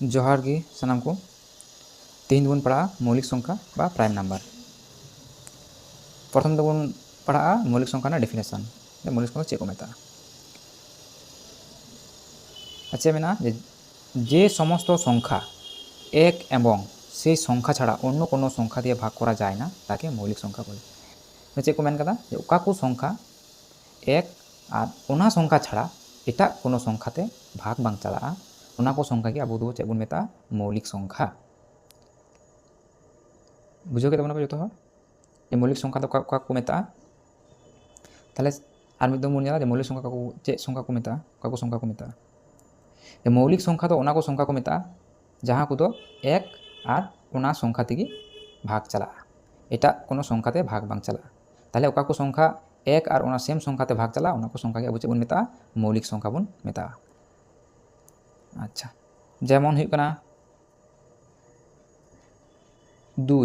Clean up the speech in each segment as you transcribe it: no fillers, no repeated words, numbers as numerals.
जोहार गे सानाम को तेहन बन पढ़ा मौलिक संख्या बा प्राइम नम्बर। प्रथम दो पढ़ा मौलिक संख्या डेफिनेशन मौलिक संख्या चेक को मेता अच्छा मेना जे समस्त संख्या एक एवं से संख्या छाड़ा अन्य कोनो संख्या दिए भाग करा जाए ना ताके मौलिक संख्या बोले। चेक को मेन कदा जे ओका को संख्या एक और ओना संख्या छाड़ा एटा कोनो संख्याते भाग बांग चला ओना को संख्या के अब दो चेक बन मेता मौलिक संख्या। बुझो के तबना जो ये मौलिक संख्या तो को मेता ताले आर मिद दम बन मौलिक संख्या को चे संख्या को मेता को संख्या को मेता मौलिक संख्या तो ओना को संख्या को मेता जहाँ को दो एक और ओना संख्या तेगी भाग चला एटा कोनो संख्याते भाग बांग चला ताले ओका को संख्या एक और ओना सेम संख्याते भाग चला ओना को संख्या के अब चे बन मेता मौलिक संख्या बन मेता। अच्छा जेमन हुई कना 2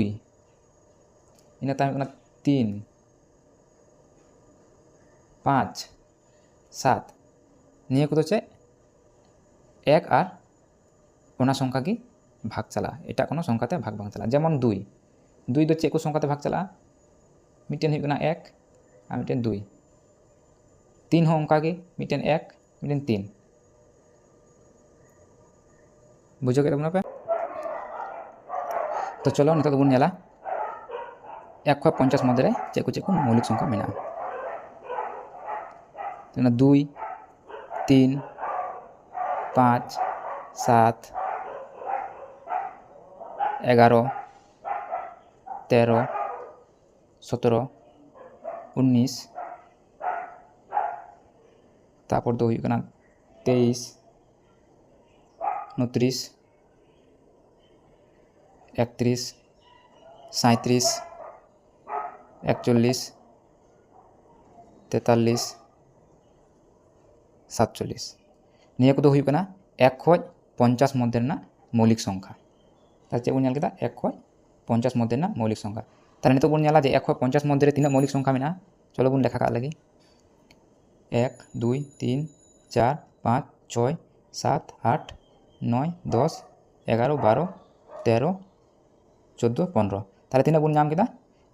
इन तायम 3 5 7 निये को चे एक और ओना संख्या की भाग चला एटा कोनो संख्याते भाग बांग चला जेमन 2 दो चे को संख्याते भाग चला मिटेन हुई कना 1 और मिटेन 2 3 हो अंका की मिटेन 1 मिटेन 3 बुझो के तबना पे। तो चलो नित बन नेला 1 खय 50 मध्य चे को मौलिक संख्या मेना 2 3 5 7 11 13 17 19 तापर दो हुई कना 23 29 31 37 41 43 47 निये को दो हुई कना 1 खय 50 मध्य मौलिक संख्या तार चे बन 1 खय 50 मध्य मौलिक संख्या तार नित बन जे 1 खय 50 मध्य तीना मौलिक संख्या मेना चलो बन लेखा लगी 1 2 3 4 5 6 7 8 9 10 11 12 13 14 15 ताले तीना बन नाम केदा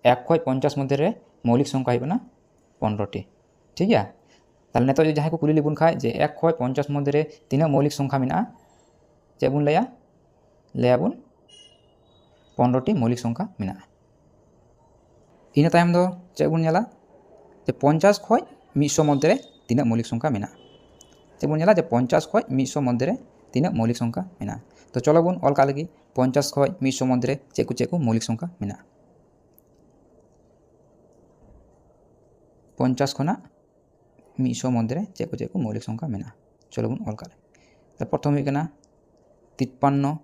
1 खय 50 मध्य मौलिक संख्या होना 15 टी ठीक है। ताले नेतो जहाँ को कुली बन खाए 1 खय 50 मध्य तीना मौलिक संख्या मेना चे बन लैया बन 15 टी मौलिक संख्या मेना इन तायम दो चे बन नेला 50 खय 100 मध्य तीना मौलिक संख्या मेना चे बन नेला 50 खय 100 मध्य तीना मौलिक संख्या मेना। तो चलो बन ऑल का लगी 50 खय 100 मध्य चे को मौलिक संख्या मेना 50 खना 100 मध्य चे को मौलिक संख्या मेना चलो बन ऑल का लगी। प्रथम हुई कना 53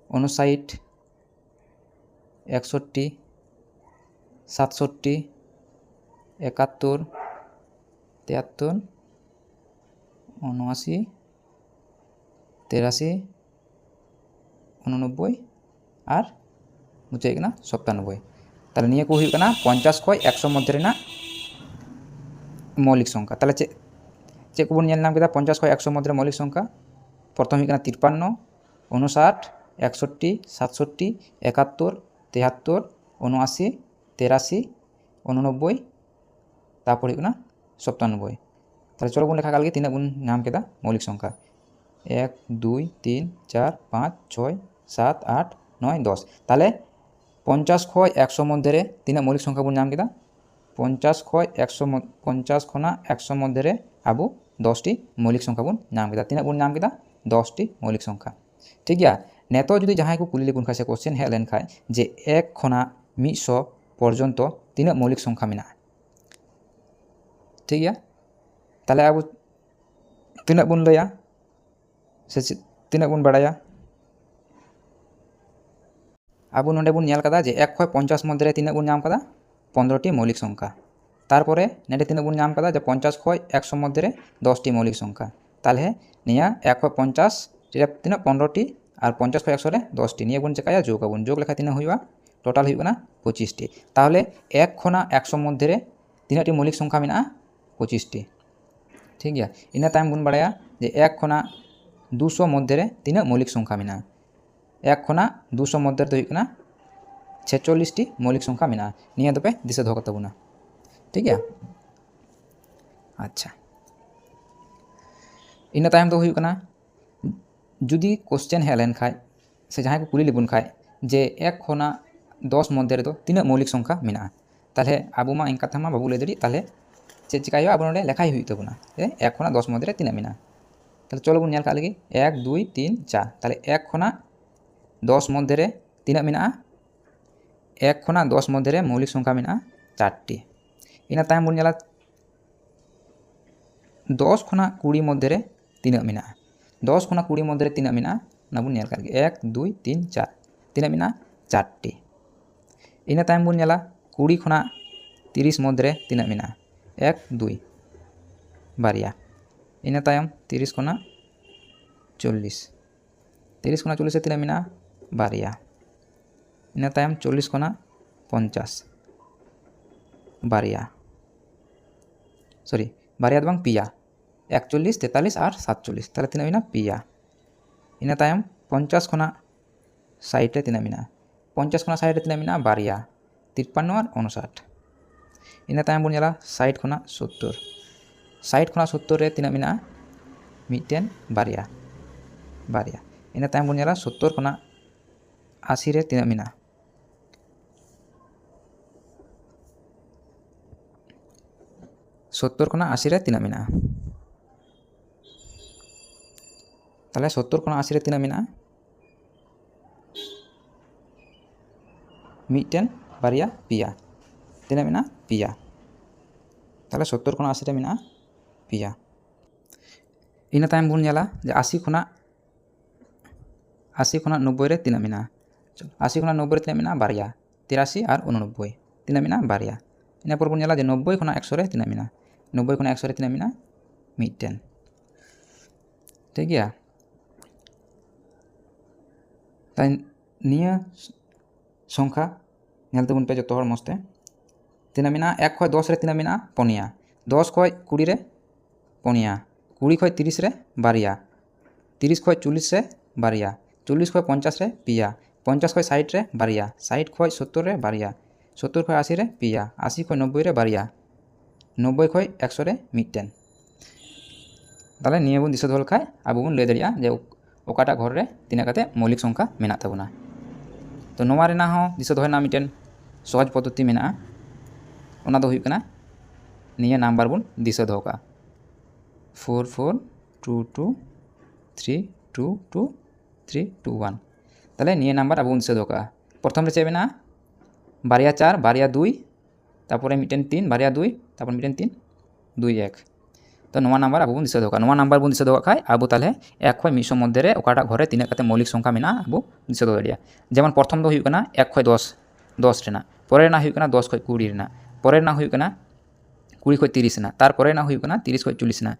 59 61 67 71 73 79 83 89 और मुझे 97 ताले निये को हुई कना 50 खय 100 मध्य मौलिक संख्या ताले चे को बन नाम केदा 50 खय 100 मध्य मौलिक संख्या प्रथम हुई कना 53 59 61 67 71 73 79 83 89 तापर हुई कना 97 ताले चलो बन लेखा लगी तीना बन नाम केदा मौलिक संख्या 1 2 3 4 5 6 7 8 9 10 ताले 50 खय 100 मध्य तीना मौलिक संख्या बन नाम केदा 50 खय 100 50 खना 100 मध्य अब 10 टी मौलिक संख्या बन नाम केदा तीना बन नाम केदा 10 टी मौलिक संख्या ठीक है। नेतो जो जहाँ को कुली बन खाए क्वेश्चन हेज लेन खाए जे 1 खना 100 पर्यंत तीना मौलिक संख्या मेना ठीक है। ताले अब तीना बन लैया से तीना बन बाड़ाया अब नोडे बन नेल कदा जे 1 खय 50 मध्य तीना बन नाम कदा 15 टी मौलिक संख्या तारपरे नेडे तीना बन नाम कदा जे 50 खय 100 मध्य 10 टी मौलिक संख्या ताले निया 1 खय 50 तीना 15 टी और 50 खय 100 रे 10 टी निया बन चेकाया जोग लेखा तीना हुआ टोटाल हुई 25 टी ताहले 1 खना 100 मध्य तीना टी मौलिक संख्या मेना 25 टी ठीक है। इन तायम बन बाड़ाया जे 1 खना 200 मध्य रे तीना मौलिक संख्या मेना 1 खना 200 मध्य रे हुई कना 46 टी मौलिक संख्या मेना निया दो पे दिशा दोह कतबुना ठीक है। अच्छा इन तायम दो हुई कना जुदी क्वेश्चन हेज लेन खाय से जहां को कुली लेबुन खाय जे 1 खना 10 मध्य रे दो तीना मौलिक संख्या मेना ताले आबो मा इन कथा मा बाबू ले दड़ी ताले चे चिकायो आबो नोडे लेखाई हुई तबुना 1 खना 10 मध्य रे तीना मेना ताले चलो बुन नेल का लगी 1 2 3 4 ताले 1 खना 10 मध्य रे तीना मेना 1 खना 10 मध्य रे मौलिक संख्या मेना 4 टी इन तायम बुन नेला 10 खना 20 मध्य रे तीना मेना 10 खना 20 मध्य रे तीना मेना ना बुन नेल का लगी 1 2 3 4 तीना मेना 4 टी इन तायम बुन नेला 20 खना 30 मध्य रे तीना मेना 1 2 बारिया इन तायम 30 खना 40 30 खना 40 तीना मेना बारिया इन तायम 40 खना 50 बारिया सॉरी बारिया दो बांग पिया 41 43 और 47 ताले तीना मेना पिया इन तायम 50 खना 60 रे तीना मेना 50 खना 60 रे तीना मेना बारिया 53 और 59 इन तायम बुन नेला 60 खना 70 60 खना 70 रे तीना मेना मिटेन बारिया बारिया इन तायम बुन नेला 70 खना 80 रे तीना मेना 70 खना 80 रे तीना मेना ताले 70 खना 80 रे तीना मेना मिटेन बारिया पिया तीना मेना पिया ताले 70 खना 80 रे मेना पिया इन तायम बुन नेला जे 80 खना 90 रे तीना मेना 80 खना 90 रे तीना मेना बारिया 83 और 89 तीना मेना बारिया इन पर बुन नेला जे 90 खना 100 रे तीना मेना 90 खना 100 रे तीना मेना मिटेन ठीक गया। ताई निया संख्या नेल तबुन पे जतो हर मस्ते तीना मेना 1 खय 10 रे तीना मेना पनिया 10 खय 20 रे पनिया 20 खय 30 रे बारिया 30 खय 40 रे बारिया 40 खय 50 रे पिया 50 खय 60 रे बारिया 60 खय 70 रे बारिया 70 खय 80 रे पिया 80 खय 90 रे बारिया 90 खय 100 रे मिटेन ताले निया बुन दिशा दोहल खाय आबो बुन ले दरिया जे ओकाटा घर रे तीना काते मौलिक संख्या मेना तबुना तो नोवा रेना हो दिशा दोहना मिटेन सहज पद्धति मेना ओना दो हुई कना निया नंबर बुन दिशा दोह का 4 4 2 2 3 2 2 3 2 1 ताले निया नंबर आबो दिशा दोह का प्रथम रे चे मेना बारिया 4 बारिया 2 तारपरे मिटेन 3 बारिया 2 तारपर मिटेन 3 2 1 तो नोवा नंबर आबो बुन दिशा दोह का नोवा नंबर बुन दिशा दोह खाय आबो ताले 1 खय 100 मध्य रे ओकाटा घर रे तीना काते मौलिक संख्या मेना आबो दिशा दोह दरिया जेमन प्रथम दो हुई कना 1 खय 10 10 रेना परे ना हुई कना 10 खय 20 रेना परे ना हुई कना 20 खय 30 रेना तार परे ना हुई कना 30 खय 40 ना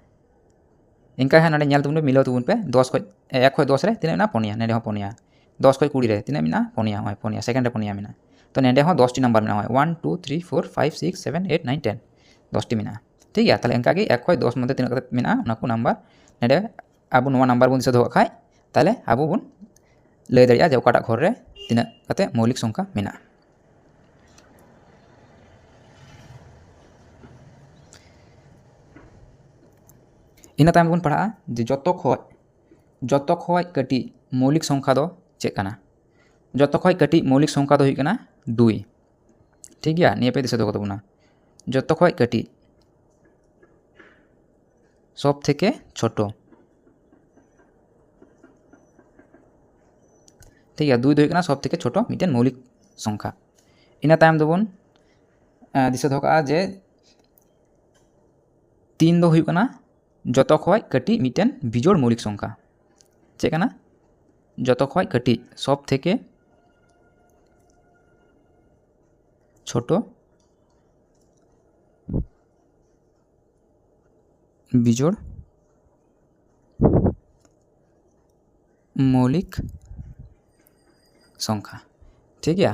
इनका है नाडे नेल तुम मिलाव तुम पे 10 खय 1 खय 10 रे तीना मेना पनिया नेडे हो पनिया 10 खय 20 रे तीना मेना पनिया होय पनिया सेकेंड रे पनिया मेना तो नेडे हो 10 टी नंबर मेना होय 1 2 3 4 5 6 7 8 9 10 10 टी मेना ठीक है ताले इनका के 1 खय 10 मध्य तीना कते मेना ओना को नंबर नेडे आबो नोवा नंबर बुन दिशा दोह खाय ताले आबो बुन ले दरिया जे ओकाटा घर रे तीना कते मौलिक संख्या मेना इन तायम बुन पढ़ा जे जतो खय कटी मौलिक संख्या दो चे कना जतो खय कटी मौलिक संख्या दो हुई कना 2 ठीक गया निया पे दिशा दोह तबुना जतो खय कटी सब थेके छोटो ठीक है 2 दो हुई कना सब थेके छोटो मिटेन मौलिक संख्या इन तायम दोबन दिशा दोह का जे 3 दो हुई कना जतो खय कटी मिटेन बिजोड़ मौलिक संख्या चे कना जतो खय कटी सब थेके छोटो बिजोड़ मौलिक संख्या ठीक है।